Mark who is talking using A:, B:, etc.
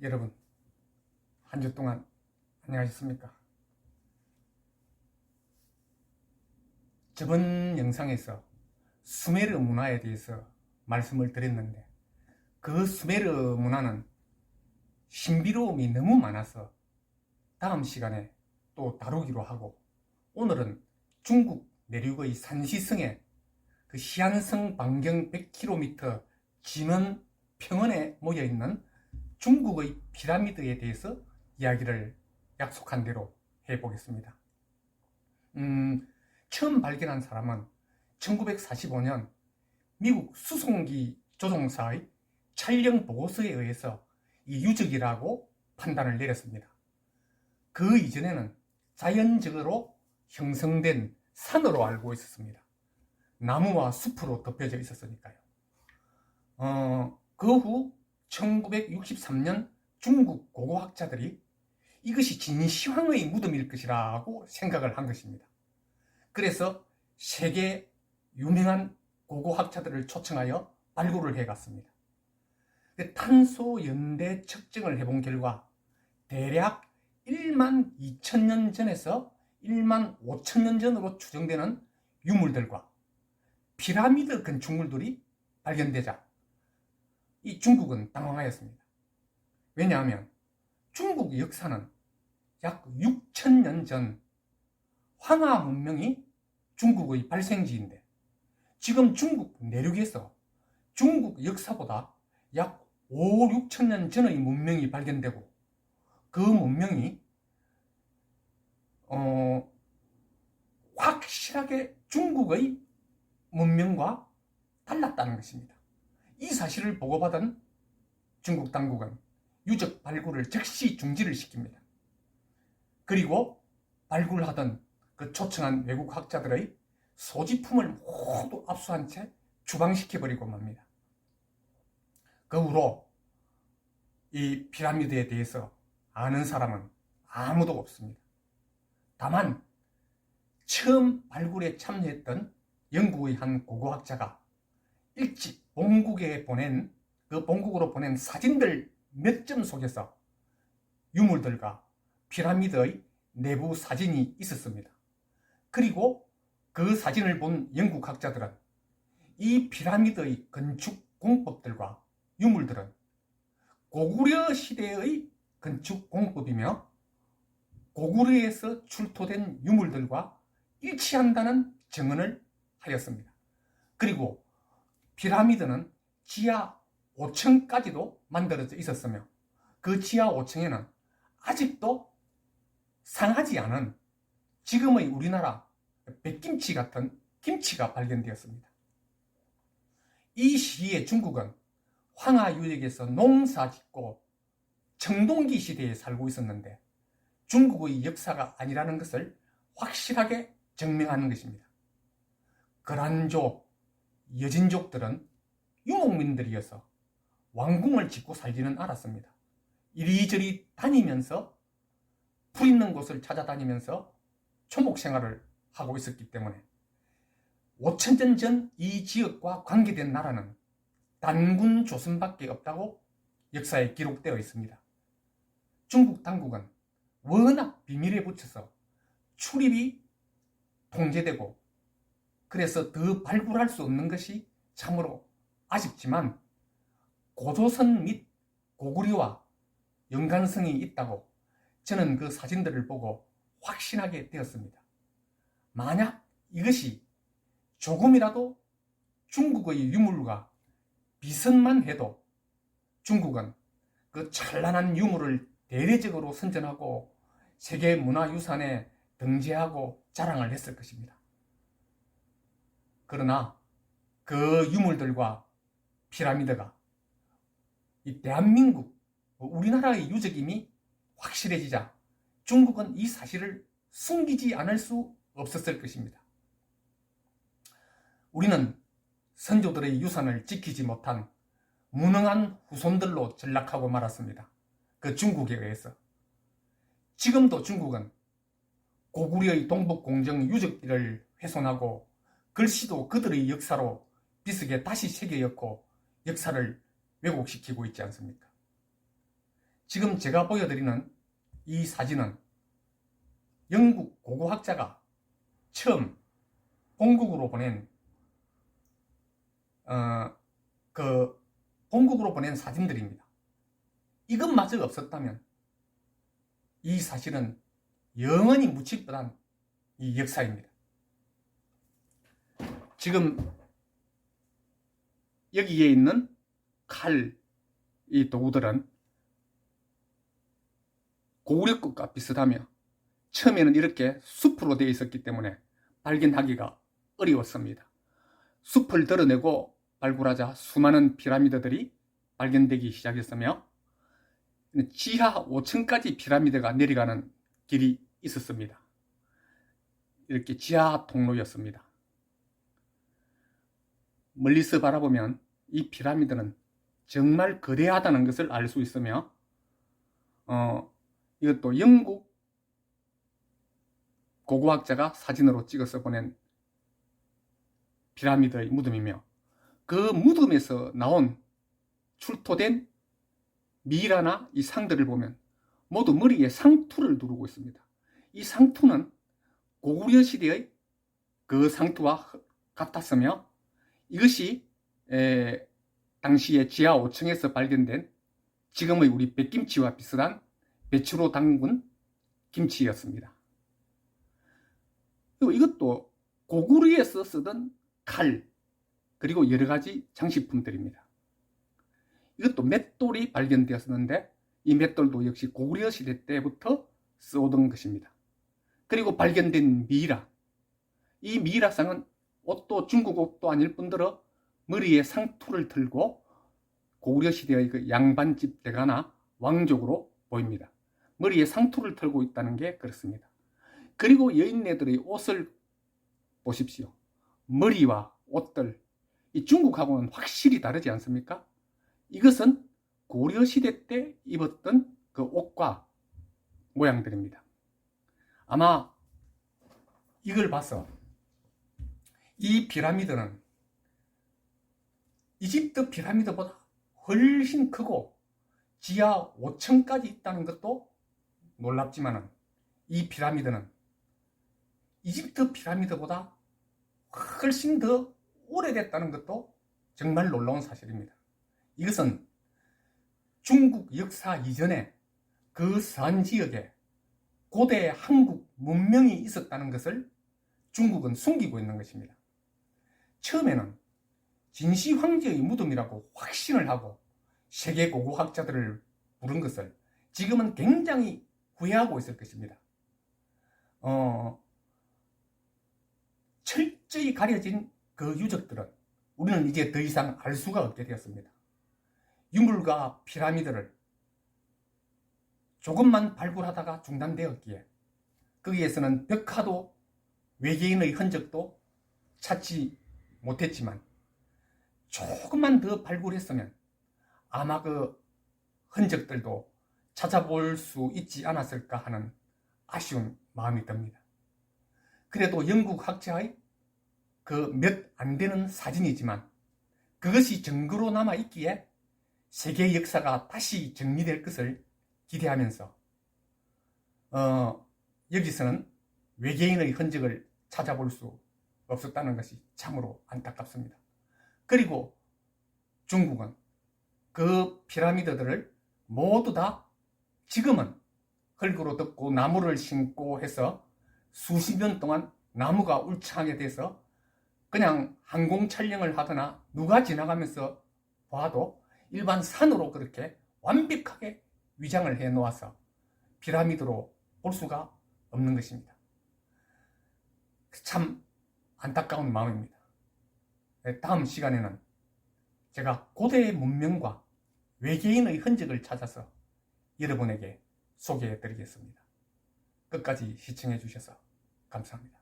A: 여러분, 한 주 동안 안녕하셨습니까? 저번 영상에서 수메르 문화에 대해서 말씀을 드렸는데, 그 수메르 문화는 신비로움이 너무 많아서 다음 시간에 또 다루기로 하고, 오늘은 중국 내륙의 산시성에 그 시안성 반경 100km 진원 평원에 모여있는 중국의 피라미드에 대해서 이야기를 약속한 대로 해보겠습니다. 처음 발견한 사람은 1945년 미국 수송기 조종사의 촬영 보고서에 의해서 이 유적이라고 판단을 내렸습니다. 그 이전에는 자연적으로 형성된 산으로 알고 있었습니다. 나무와 숲으로 덮여져 있었으니까요. 그 후 1963년 중국 고고학자들이 이것이 진시황의 무덤일 것이라고 생각을 한 것입니다. 그래서 세계 유명한 고고학자들을 초청하여 발굴을 해갔습니다. 탄소 연대 측정을 해본 결과 대략 1만 2천년 전에서 1만 5천년 전으로 추정되는 유물들과 피라미드 건축물들이 발견되자 이 중국은 당황하였습니다. 왜냐하면 중국 역사는 약 6천년 전 황하 문명이 중국의 발생지인데, 지금 중국 내륙에서 중국 역사보다 약 5, 6천년 전의 문명이 발견되고, 그 문명이 확실하게 중국의 문명과 달랐다는 것입니다. 이 사실을 보고받은 중국 당국은 유적 발굴을 즉시 중지를 시킵니다. 그리고 발굴하던 그 초청한 외국 학자들의 소지품을 모두 압수한 채 추방시켜버리고 맙니다. 그 후로 이 피라미드에 대해서 아는 사람은 아무도 없습니다. 다만 처음 발굴에 참여했던 영국의 한 고고학자가 일찍 본국으로 보낸 사진들 몇 점 속에서 유물들과 피라미드의 내부 사진이 있었습니다. 그리고 그 사진을 본 영국 학자들은 이 피라미드의 건축 공법들과 유물들은 고구려 시대의 건축 공법이며 고구려에서 출토된 유물들과 일치한다는 증언을 하였습니다. 그리고 피라미드는 지하 5층까지도 만들어져 있었으며, 그 지하 5층에는 아직도 상하지 않은 지금의 우리나라 백김치 같은 김치가 발견되었습니다. 이 시기에 중국은 황하 유역에서 농사 짓고 청동기 시대에 살고 있었는데, 중국의 역사가 아니라는 것을 확실하게 증명하는 것입니다. 거란족, 여진족들은 유목민들이어서 왕궁을 짓고 살지는 않았습니다. 이리저리 다니면서 풀 있는 곳을 찾아다니면서 초목 생활을 하고 있었기 때문에 5천년 전 이 지역과 관계된 나라는 단군 조선밖에 없다고 역사에 기록되어 있습니다. 중국 당국은 워낙 비밀에 붙여서 출입이 통제되고, 그래서 더 발굴할 수 없는 것이 참으로 아쉽지만 고조선 및 고구려와 연관성이 있다고 저는 그 사진들을 보고 확신하게 되었습니다. 만약 이것이 조금이라도 중국의 유물과 비슷만 해도 중국은 그 찬란한 유물을 대대적으로 선전하고 세계문화유산에 등재하고 자랑을 했을 것입니다. 그러나 그 유물들과 피라미드가 이 대한민국, 우리나라의 유적임이 확실해지자 중국은 이 사실을 숨기지 않을 수 없었을 것입니다. 우리는 선조들의 유산을 지키지 못한 무능한 후손들로 전락하고 말았습니다. 그 중국에 의해서. 지금도 중국은 고구려의 동북공정 유적지를 훼손하고 글씨도 그들의 역사로 비스게 다시 새겨였고 역사를 왜곡시키고 있지 않습니까? 지금 제가 보여드리는 이 사진은 영국 고고학자가 처음 본국으로 보낸 본국으로 보낸 사진들입니다. 이것마저 없었다면 이 사실은 영원히 묻힐 뻔한 이 역사입니다. 지금 여기에 있는 칼, 이 도구들은 고구려 것과 비슷하며 처음에는 이렇게 숲으로 되어 있었기 때문에 발견하기가 어려웠습니다. 숲을 드러내고 발굴하자 수많은 피라미드들이 발견되기 시작했으며 지하 5층까지 피라미드가 내려가는 길이 있었습니다. 이렇게 지하 통로였습니다. 멀리서 바라보면 이 피라미드는 정말 거대하다는 것을 알 수 있으며 이것도 영국 고고학자가 사진으로 찍어서 보낸 피라미드의 무덤이며 그 무덤에서 나온 출토된 미라나 이 상들을 보면 모두 머리에 상투를 두르고 있습니다. 이 상투는 고구려 시대의 그 상투와 같았으며 이것이 당시에 지하 5층에서 발견된 지금의 우리 백김치와 비슷한 배추로 담근 김치였습니다. 그리고 이것도 고구려에서 쓰던 칼 그리고 여러 가지 장식품들입니다. 이것도 맷돌이 발견되었었는데 이 맷돌도 역시 고구려 시대 때부터 써오던 것입니다. 그리고 발견된 미라, 이 미라상은 옷도 중국 옷도 아닐 뿐더러 머리에 상투를 틀고 고구려 시대의 그 양반집 대가나 왕족으로 보입니다. 머리에 상투를 틀고 있다는 게 그렇습니다. 그리고 여인네들의 옷을 보십시오. 머리와 옷들, 이 중국하고는 확실히 다르지 않습니까? 이것은 고려 시대 때 입었던 그 옷과 모양들입니다. 아마 이걸 봐서 이 피라미드는 이집트 피라미드보다 훨씬 크고 지하 5층까지 있다는 것도 놀랍지만은 이 피라미드는 이집트 피라미드보다 훨씬 더 오래됐다는 것도 정말 놀라운 사실입니다. 이것은 중국 역사 이전에 그 서안 지역에 고대 한국 문명이 있었다는 것을 중국은 숨기고 있는 것입니다. 처음에는 진시 황제의 무덤이라고 확신을 하고 세계 고고학자들을 부른 것을 지금은 굉장히 후회하고 있을 것입니다. 철저히 가려진 그 유적들은 우리는 이제 더 이상 알 수가 없게 되었습니다. 유물과 피라미드를 조금만 발굴하다가 중단되었기에 거기에서는 벽화도 외계인의 흔적도 찾지 못했지만 조금만 더 발굴했으면 아마 그 흔적들도 찾아볼 수 있지 않았을까 하는 아쉬운 마음이 듭니다. 그래도 영국 학자의 그 몇 안 되는 사진이지만 그것이 증거로 남아 있기에 세계 역사가 다시 정리될 것을 기대하면서 여기서는 외계인의 흔적을 찾아볼 수 없었다는 것이 참으로 안타깝습니다. 그리고 중국은 그 피라미드들을 모두 다 지금은 흙으로 덮고 나무를 심고 해서 수십 년 동안 나무가 울창하게 돼서 그냥 항공 촬영을 하거나 누가 지나가면서 봐도 일반 산으로 그렇게 완벽하게 위장을 해 놓아서 피라미드로 볼 수가 없는 것입니다. 참 안타까운 마음입니다. 다음 시간에는 제가 고대의 문명과 외계인의 흔적을 찾아서 여러분에게 소개해 드리겠습니다. 끝까지 시청해 주셔서 감사합니다.